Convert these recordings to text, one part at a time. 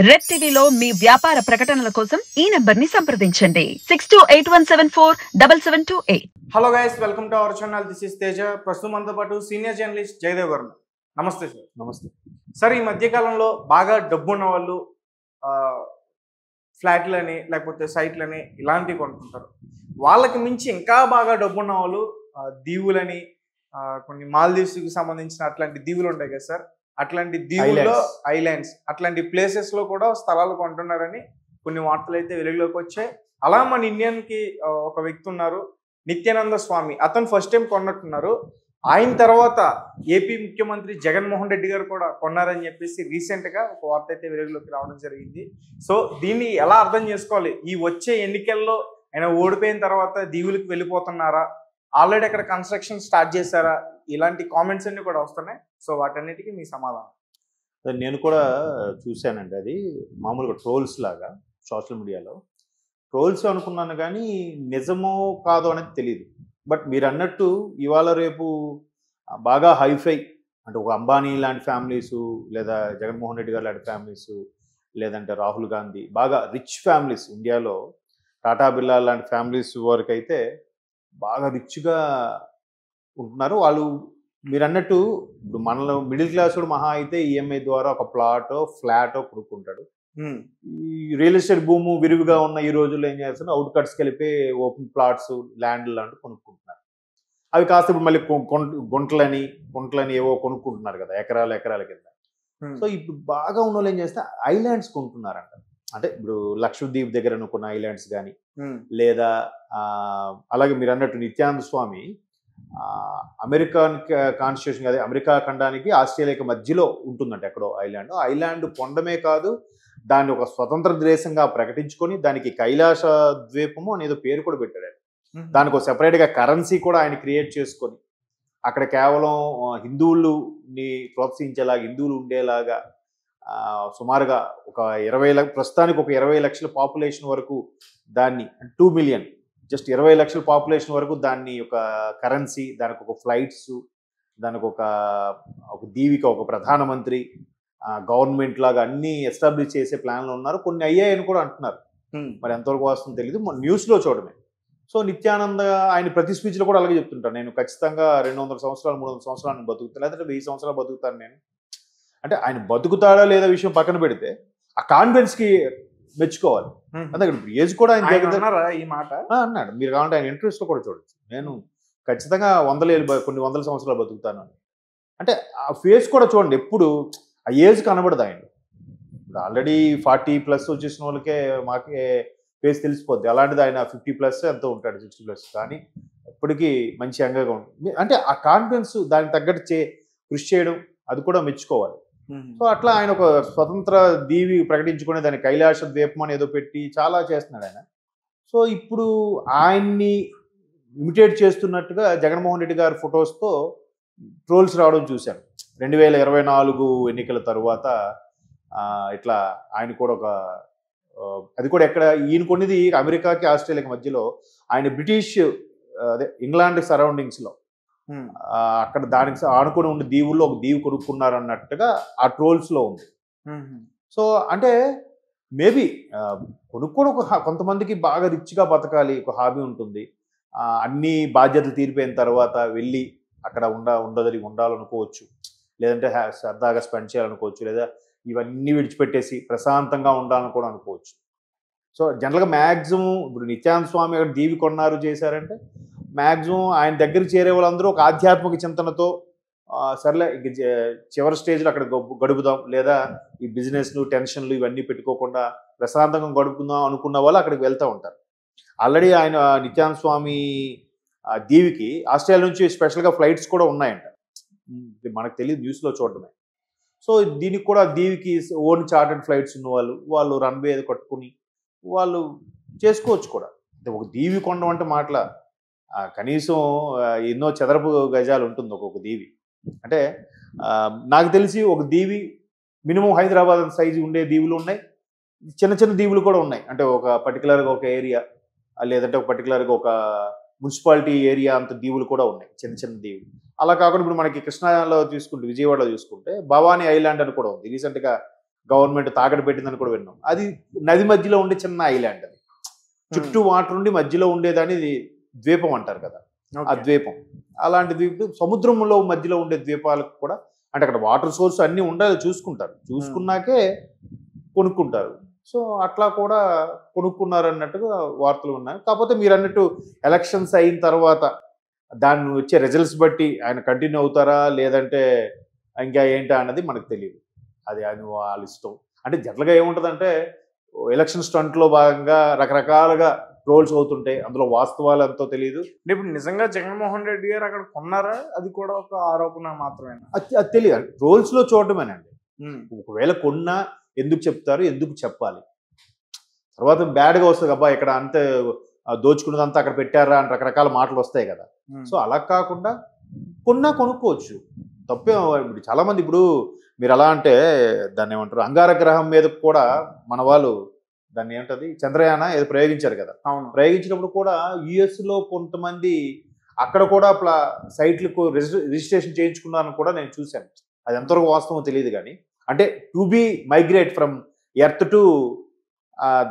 Red టీవీలో మీ వ్యాపార ప్రకటనల కోసం ఈ నంబర్ ని సంప్రదించండి 6281747728. Hello guys, welcome to our channel. This is Teja. ప్రస్తుతం మనతో పాటు సీనియర్ జర్నలిస్ట్ జయదేవ్ గారు. నమస్తే సార్. నమస్తే సార్, ఈ మధ్యకాలంలో బాగా డబ్బు ఉన్న వాళ్ళు ఫ్లాట్లని లేకపోతే సైట్లని ఇలాంటివి కొనుక్కుంటారు. వాళ్ళకి మించి ఇంకా బాగా డబ్బు ఉన్న వాళ్ళు దీవులని, కొన్ని మాల్దీవ్స్కి సంబంధించిన అట్లాంటి దీవులు ఉంటాయి కదా సార్, అట్లాంటి దీవుల్లో ఐలాండ్స్ అట్లాంటి ప్లేసెస్లో కూడా స్థలాలు కొంటున్నారని కొన్ని వార్తలు అయితే వెలుగులోకి వచ్చాయి. అలా మన ఇండియన్కి ఒక వ్యక్తి ఉన్నారు, నిత్యానంద స్వామి. అతను ఫస్ట్ టైం కొన్నట్టున్నారు. ఆయన తర్వాత ఏపీ ముఖ్యమంత్రి జగన్మోహన్ రెడ్డి గారు కూడా కొన్నారని చెప్పేసి రీసెంట్గా ఒక వార్త అయితే వెలుగులోకి రావడం జరిగింది. సో దీన్ని ఎలా అర్థం చేసుకోవాలి? ఈ వచ్చే ఎన్నికల్లో ఆయన ఓడిపోయిన తర్వాత దీవులకు వెళ్ళిపోతున్నారా, ఆల్రెడీ అక్కడ కన్స్ట్రక్షన్ స్టార్ట్ చేశారా, ఇలాంటి కామెంట్స్ అన్ని కూడా వస్తున్నాయి. సో వాటన్నిటికీ మీ సమాధానం. నేను కూడా చూశానండి. అది మామూలుగా ట్రోల్స్ లాగా సోషల్ మీడియాలో ట్రోల్స్ అనుకున్నాను, కానీ నిజమో కాదో అనేది తెలియదు. బట్ మీరు అన్నట్టు ఇవాళ రేపు బాగా హైఫై అంటే ఒక అంబానీ లాంటి ఫ్యామిలీసు, లేదా జగన్మోహన్ రెడ్డి గారు లాంటి ఫ్యామిలీసు, లేదంటే రాహుల్ గాంధీ, బాగా రిచ్ ఫ్యామిలీస్ ఇండియాలో టాటా బిర్లా లాంటి ఫ్యామిలీస్ వరకు అయితే బాగా రిచ్గా ఉంటున్నారు. వాళ్ళు మీరు అన్నట్టు ఇప్పుడు మనలో మిడిల్ క్లాస్ కూడా మహా అయితే ఈఎంఐ ద్వారా ఒక ప్లాటో ఫ్లాటో కొనుక్కుంటాడు. ఈ రియల్ ఎస్టేట్ భూము విరివిగా ఉన్న ఈ రోజుల్లో ఏం చేస్తున్నారు, అవుట్ కట్స్కి వెళ్ళిపోయి ఓపెన్ ప్లాట్స్, ల్యాండ్ లాంటివి కొనుక్కుంటున్నారు. అవి కాస్త ఇప్పుడు మళ్ళీ గుంటలని ఏవో కొనుక్కుంటున్నారు కదా, ఎకరాల కింద. సో ఇప్పుడు బాగా ఉన్న వాళ్ళు ఏం చేస్తే ఐలాండ్స్ కొంటున్నారంట. అంటే ఇప్పుడు లక్షద్వీప్ దగ్గర అనుకున్న ఐలాండ్స్ కానీ, లేదా అలాగే మీరు అన్నట్టు నిత్యానంద స్వామి అమెరికన్ కాన్స్టిట్యూషన్, అదే అమెరికా ఖండానికి ఆస్ట్రేలియాకి మధ్యలో ఉంటుందంట ఎక్కడో ఐలాండ్ పొందమే కాదు, దాన్ని ఒక స్వతంత్ర దేశంగా ప్రకటించుకొని దానికి కైలాస ద్వీపము అనేదో పేరు కూడా పెట్టాడు. దానికి ఒక సెపరేట్గా కరెన్సీ కూడా ఆయన క్రియేట్ చేసుకొని అక్కడ కేవలం హిందువులని ప్రోత్సహించేలాగా, హిందువులు ఉండేలాగా సుమారుగా ఒక ప్రస్తుతానికి ఒక 20 లక్షల పాపులేషన్ వరకు దాన్ని 2 మిలియన్, జస్ట్ 20 లక్షల పాపులేషన్ వరకు దాన్ని ఒక కరెన్సీ, దానికి ఒక ఫ్లైట్స్, దానికి ఒక దీవిక, ఒక ప్రధానమంత్రి, గవర్నమెంట్ లాగా అన్నీ ఎస్టాబ్లిష్ చేసే ప్లాన్లు ఉన్నారు. కొన్ని అయ్యాయని కూడా అంటున్నారు. మరి ఎంతవరకు వస్తుందో తెలియదు, న్యూస్లో చూడమే. సో నిత్యానంద ఆయన ప్రతి స్పీచ్లో కూడా అలాగే చెప్తుంటాను, నేను ఖచ్చితంగా 200 సంవత్సరాలు 300 సంవత్సరాలు బతుకుతాను, లేదంటే 1000 సంవత్సరాలు బతుకుతాను నేను. అంటే ఆయన బతుకుతాడా లేదా విషయం పక్కన పెడితే ఆ కాన్ఫిడెన్స్కి మెచ్చుకోవాలి. అంటే ఇప్పుడు ఏజ్ కూడా ఆయన ఈ మాట అన్నాడు. మీరు కావాలంటే ఆయన ఇంటర్వ్యూస్లో కూడా చూడొచ్చు, నేను ఖచ్చితంగా కొన్ని వందల సంవత్సరాలు బతుకుతాను అని. అంటే ఆ ఫేస్ కూడా చూడండి, ఎప్పుడు ఆ ఏజ్ కనబడదు ఆయన. ఇప్పుడు ఆల్రెడీ 40+ వచ్చేసిన వాళ్ళకే మాకే ఫేస్ తెలిసిపోద్ది. అలాంటిది ఆయన 50+ ఎంతో ఉంటాడు, 60+. కానీ ఎప్పటికీ మంచి యంగ్గా ఉంటుంది. అంటే ఆ కాన్ఫిడెన్స్, దానికి తగ్గట్టు కృషి చేయడం, అది కూడా మెచ్చుకోవాలి. సో అట్లా ఆయన ఒక స్వతంత్ర దీవి ప్రకటించుకునే దాన్ని కైలాస ద్వీపం అని ఏదో పెట్టి చాలా చేస్తున్నాడు ఆయన. సో ఇప్పుడు ఆయన్ని ఇమిటేట్ చేస్తున్నట్టుగా జగన్మోహన్ రెడ్డి గారి ఫొటోస్తో ట్రోల్స్ రావడం చూశాను. 2024 ఎన్నికల తరువాత ఇట్లా ఆయన కూడా అది కూడా ఎక్కడ ఈయన కొన్నిది అమెరికాకి ఆస్ట్రేలియాకి మధ్యలో, ఆయన బ్రిటిష్ అదే ఇంగ్లాండ్ సరౌండింగ్స్లో అక్కడ దానికి ఆనుకొని ఉండే దీవుల్లో ఒక దీవు కొనుక్కున్నారు అన్నట్టుగా ఆ ట్రోల్స్లో ఉంది. సో అంటే మేబీ కొనుక్కోవడం కొంతమందికి బాగా రిచ్గా బతకాలి, ఒక హాబీ ఉంటుంది. అన్ని బాధ్యతలు తీరిపోయిన తర్వాత వెళ్ళి అక్కడ ఉండాలనుకోవచ్చు, లేదంటే సరదాగా స్పెండ్ చేయాలనుకోవచ్చు, లేదా ఇవన్నీ విడిచిపెట్టేసి ప్రశాంతంగా ఉండాలని కూడా అనుకోవచ్చు. సో జనరల్గా మ్యాక్సిమం ఇప్పుడు నిత్యానంద స్వామి అక్కడ దీవి కొన్నారు చేశారంటే మ్యాక్సిమం ఆయన దగ్గరికి చేరే వాళ్ళందరూ ఒక ఆధ్యాత్మిక చింతనతో సర్లే చివరి స్టేజ్లో అక్కడ గడుపుదాం, లేదా ఈ బిజినెస్లు టెన్షన్లు ఇవన్నీ పెట్టుకోకుండా ప్రశాంతంగా గడుపుకుందాం అనుకున్న వాళ్ళు అక్కడికి వెళ్తూ ఉంటారు. ఆల్రెడీ ఆయన నిత్యానంద స్వామి దీవికి ఆస్ట్రేలియా నుంచి స్పెషల్గా ఫ్లైట్స్ కూడా ఉన్నాయంట, మనకు తెలియదు, న్యూస్లో చూడడమే. సో దీనికి కూడా దీవికి ఓన్ చార్టర్డ్ ఫ్లైట్స్ ఉన్న వాళ్ళు రన్వే అది కట్టుకుని వాళ్ళు చేసుకోవచ్చు కూడా. అంటే ఒక దీవి కొనడం అంటే మాటల కనీసం ఎన్నో చదరపు గజాలు ఉంటుంది ఒక్కొక్క దీవి. అంటే నాకు తెలిసి ఒక దీవి మినిమం హైదరాబాద్ సైజు ఉండే దీవులు ఉన్నాయి, చిన్న చిన్న దీవులు కూడా ఉన్నాయి. అంటే ఒక పర్టికులర్గా ఒక ఏరియా, లేదంటే ఒక పర్టికులర్గా ఒక మున్సిపాలిటీ ఏరియా అంత దీవులు కూడా ఉన్నాయి, చిన్న చిన్న దీవులు. అలా కాకుండా ఇప్పుడు మనకి కృష్ణాలో చూసుకుంటే, విజయవాడలో చూసుకుంటే భవానీ ఐలాండ్ అని కూడా ఉంది. రీసెంట్గా గవర్నమెంట్ తాకట్టు పెట్టిందని కూడా విన్నాం. అది నది మధ్యలో ఉండే చిన్న ఐలాండ్, అది చుట్టూ వాటర్ ఉండి మధ్యలో ఉండేదాన్ని ఇది ద్వీపం అంటారు కదా, ఆ ద్వీపం. అలాంటి ద్వీపం సముద్రంలో మధ్యలో ఉండే ద్వీపాలకు కూడా అంటే అక్కడ వాటర్ సోర్స్ అన్నీ ఉండాలి, చూసుకుంటారు, చూసుకున్నాకే కొనుక్కుంటారు. సో అట్లా కూడా కొనుక్కున్నారు అన్నట్టుగా వార్తలు ఉన్నాయి. కాకపోతే మీరు అన్నట్టు ఎలక్షన్స్ అయిన తర్వాత దాన్ని వచ్చే రిజల్ట్స్ బట్టి ఆయన కంటిన్యూ అవుతారా లేదంటే ఇంకా ఏంటా అన్నది మనకు తెలియదు. అది ఆయన వాళ్ళ ఇష్టం. అంటే జనరల్గా ఏముంటుందంటే ఎలక్షన్ స్టంట్లో భాగంగా రకరకాలుగా ట్రోల్స్ అవుతుంటాయి, అందులో వాస్తవాలు ఎంతో తెలియదు. ఇప్పుడు నిజంగా జగన్మోహన్ రెడ్డి గారు అక్కడ కొన్నారా, అది కూడా ఒక ఆరోపణ మాత్రమే, అది తెలియదు. ట్రోల్స్లో చూడటమేనండి. ఒకవేళ కొన్నా ఎందుకు చెప్తారు, ఎందుకు చెప్పాలి, తర్వాత బ్యాడ్గా వస్తుంది అబ్బా ఇక్కడ అంతే దోచుకున్నదంతా అక్కడ పెట్టారా అని రకరకాల మాటలు వస్తాయి కదా. సో అలా కాకుండా కొన్నా కొనుక్కోవచ్చు, తప్పే. ఇప్పుడు చాలామంది ఇప్పుడు మీరు ఎలా అంటే దాన్ని ఏమంటారు, అంగారగ్రహం మీద కూడా మన వాళ్ళు దాన్ని ఏమంటది చంద్రయాన ఏదో ప్రయోగించారు కదా. ప్రయోగించినప్పుడు కూడా యుఎస్లో కొంతమంది అక్కడ కూడా సైట్లకు రిజిస్ట్రేషన్ చేయించుకున్నారని కూడా నేను చూశాను. అది ఎంతవరకు వాస్తవం తెలియదు కానీ, అంటే to be migrate from earth to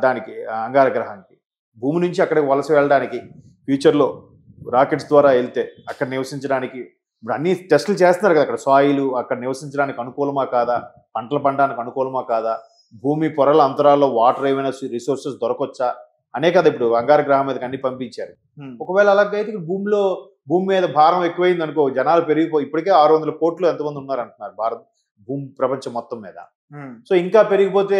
దానికి అంగారగ్రహానికి, భూమి నుంచి అక్కడికి వలస వెళ్ళడానికి ఫ్యూచర్లో రాకెట్స్ ద్వారా వెళ్తే అక్కడ నివసించడానికి ఇప్పుడు అన్ని టెస్టులు చేస్తున్నారు కదా. అక్కడ సాయిల్ అక్కడ నివసించడానికి అనుకూలమా కాదా, పంటలు పండడానికి అనుకూలమా కాదా, భూమి పొరల అంతరాల్లో వాటర్ ఏమైనా రిసోర్సెస్ దొరకొచ్చా అనే కదా ఇప్పుడు అంగారగ్రహం మీదకి అన్ని పంపించారు. ఒకవేళ అలాగైతే భూమి మీద భారం ఎక్కువైంది అనుకో, జనాలు పెరిగిపోయి ఇప్పటికే 600 కోట్లు ఎంతమంది ఉన్నారంటున్నారు భూమి ప్రపంచం మొత్తం మీద. సో ఇంకా పెరిగిపోతే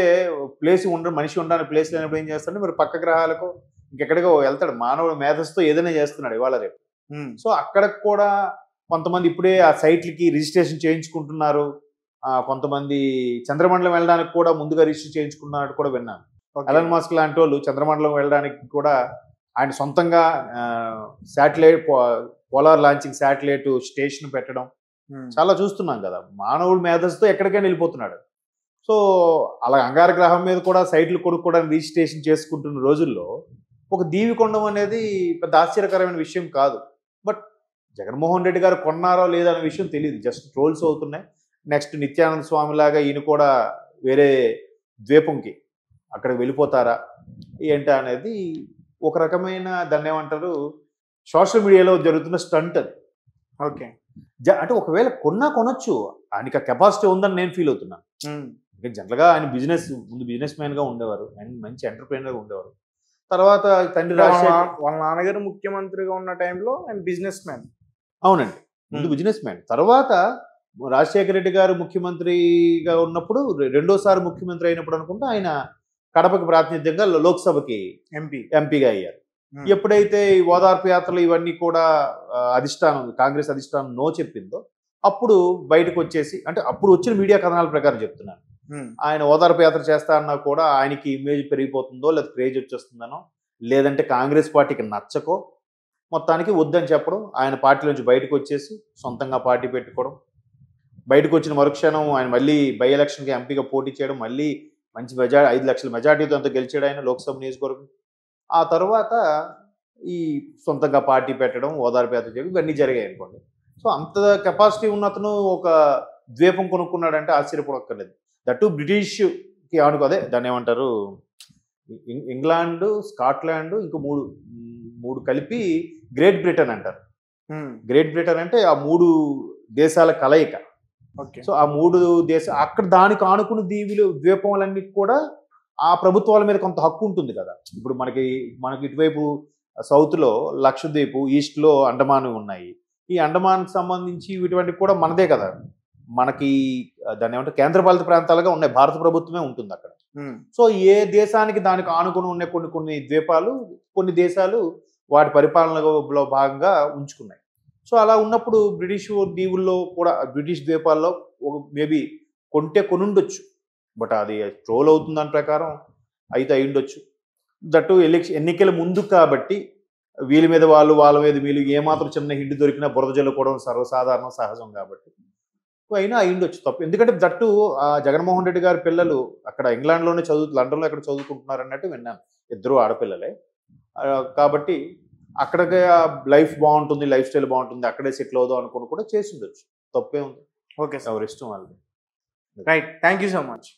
ప్లేస్ మనిషి ఉండడానికి ప్లేస్ లేనప్పుడు ఏం చేస్తాడు, మరి పక్క గ్రహాలకు ఇంకెక్కడికో వెళ్తాడు. మానవుడు మేధస్తో ఏదైనా చేస్తున్నాడు ఇవాళ రేపు. సో అక్కడికి కూడా కొంతమంది ఇప్పుడే ఆ సైట్లకి రిజిస్ట్రేషన్ చేయించుకుంటున్నారు. కొంతమంది చంద్రమండలం వెళ్ళడానికి కూడా ముందుగా రిజిస్టర్ చేయించుకున్నట్టు కూడా విన్నాను. ఎలన్ మస్క్ లాంటి వాళ్ళు చంద్రమండలం వెళ్ళడానికి కూడా ఆయన సొంతంగా satellite polar launching satellite station పెట్టడం చాలా చూస్తున్నాం కదా. మానవుడు మేధస్తో ఎక్కడికైనా వెళ్ళిపోతున్నాడు. సో అలా అంగారగ్రహం మీద కూడా సైట్లు కొనుక్కోవడానికి రిజిస్ట్రేషన్ చేసుకుంటున్న రోజుల్లో ఒక దీవి కొనడం అనేది పెద్ద ఆశ్చర్యకరమైన విషయం కాదు. బట్ జగన్మోహన్ రెడ్డి గారు కొన్నారో లేదా అనే విషయం తెలియదు, జస్ట్ ట్రోల్స్ అవుతున్నాయి. నెక్స్ట్ నిత్యానంద స్వామి లాగా ఈయన కూడా వేరే ద్వీపంకి అక్కడికి వెళ్ళిపోతారా ఏంటా అనేది ఒక రకమైన దాన్ని ఏమంటారు, సోషల్ మీడియాలో జరుగుతున్న స్టంట్ అది. ఓకే, అంటే ఒకవేళ కొనొచ్చు, ఆయనకి కెపాసిటీ ఉందని నేను ఫీల్ అవుతున్నాను. జనరల్గా ఆయన ముందు బిజినెస్ మ్యాన్గా ఉండేవారు, మంచి ఎంటర్ప్రైనర్గా ఉండేవారు. తర్వాత తండ్రి వాళ్ళ నాన్నగారు ముఖ్యమంత్రిగా ఉన్న టైంలో ఆయన బిజినెస్ మ్యాన్. అవునండి, ముందు బిజినెస్ మ్యాన్. తర్వాత రాజశేఖర రెడ్డి గారు ముఖ్యమంత్రిగా ఉన్నప్పుడు రెండోసారి ముఖ్యమంత్రి అయినప్పుడు అనుకుంటే ఆయన కడపకి ప్రాతినిధ్యంగా లోక్సభకి ఎంపీగా అయ్యారు. ఎప్పుడైతే ఈ ఓదార్పు యాత్రలు ఇవన్నీ కూడా కాంగ్రెస్ అధిష్టానం నో చెప్పిందో అప్పుడు బయటకు వచ్చేసి, అంటే అప్పుడు వచ్చిన మీడియా కథనాల ప్రకారం చెప్తున్నాను, ఆయన ఓదార్పు యాత్ర చేస్తా అన్నా కూడా ఆయనకి ఇమేజ్ పెరిగిపోతుందో లేదా క్రేజ్ వచ్చేస్తుందనో లేదంటే కాంగ్రెస్ పార్టీకి నచ్చకో మొత్తానికి వద్దని చెప్పడం, ఆయన పార్టీ నుంచి బయటకు వచ్చేసి సొంతంగా పార్టీ పెట్టుకోవడం, బయటకు వచ్చిన మరుక్షణం ఆయన మళ్ళీ బై ఎలక్షన్కి ఎంపీగా పోటీ చేయడం, మళ్ళీ మంచి 5 లక్షల మెజార్టీతో అంతా గెలిచాడు ఆయన లోక్సభ నియోజకవర్గం. ఆ తర్వాత ఈ సొంతంగా పార్టీ పెట్టడం, ఓదార్పు యాత్ర చేయడం ఇవన్నీ జరిగాయి అనుకోండి. సో అంత కెపాసిటీ ఉన్న అతను ఒక ద్వీపం కొనుక్కున్నాడంటే ఆశ్చర్యపడక్కర్లేదు. దట్టు బ్రిటిష్కి అదే దాన్ని ఏమంటారు, ఇంగ్లాండ్, స్కాట్లాండ్, ఇంకో మూడు కలిపి గ్రేట్ బ్రిటన్ అంటారు. గ్రేట్ బ్రిటన్ అంటే ఆ 3 దేశాల కలయిక. సో ఆ 3 దేశాలు అక్కడ దానికి ఆనుకున్న ద్వీపములన్నీ కూడా ఆ ప్రభుత్వాల మీద కొంత హక్కు ఉంటుంది కదా. ఇప్పుడు మనకి ఇటువైపు సౌత్లో లక్షద్వీప్, ఈస్ట్లో అండమాన్ ఉన్నాయి. ఈ అండమాన్కి సంబంధించి ఇటువంటి కూడా మనదే కదా, మనకి దాన్ని ఏమంటే కేంద్రపాలిత ప్రాంతాలుగా ఉన్నాయి, భారత ప్రభుత్వమే ఉంటుంది అక్కడ. సో ఏ దేశానికి దానికి ఆనుకుని ఉన్న కొన్ని ద్వీపాలు, కొన్ని దేశాలు వాటి పరిపాలనలో భాగంగా ఉంచుకున్నాయి. సో అలా ఉన్నప్పుడు బ్రిటిష్ దీవుల్లో కూడా, బ్రిటిష్ ద్వీపాల్లో మేబీ కొనుండొచ్చు. బట్ అది ట్రోల్ అవుతుంది దాని ప్రకారం అయితే అయ్యుండొచ్చు. దట్టు ఎన్నికల ముందు కాబట్టి వీళ్ళ మీద వాళ్ళ మీద వీళ్ళు ఏమాత్రం చిన్న హిండి దొరికినా బురద జల్లుకోవడం సర్వసాధారణం, సహజం కాబట్టి అయినా అయ్యుండొచ్చు తప్పు. ఎందుకంటే దట్టు జగన్మోహన్ రెడ్డి గారి పిల్లలు అక్కడ ఇంగ్లాండ్లోనే లండన్లో ఎక్కడ చదువుకుంటున్నారు అన్నట్టు విన్నాను, 2 ఆడపిల్లలే. కాబట్టి అక్కడికే లైఫ్ బాగుంటుంది, లైఫ్ స్టైల్ బాగుంటుంది, అక్కడే సెటిల్ అవుదాం అనుకుని కూడా చేసి ఉండొచ్చు, తప్పే ఉంది. ఓకే, ఎవరి ఇష్టం వాళ్ళది. Right, thank you so much.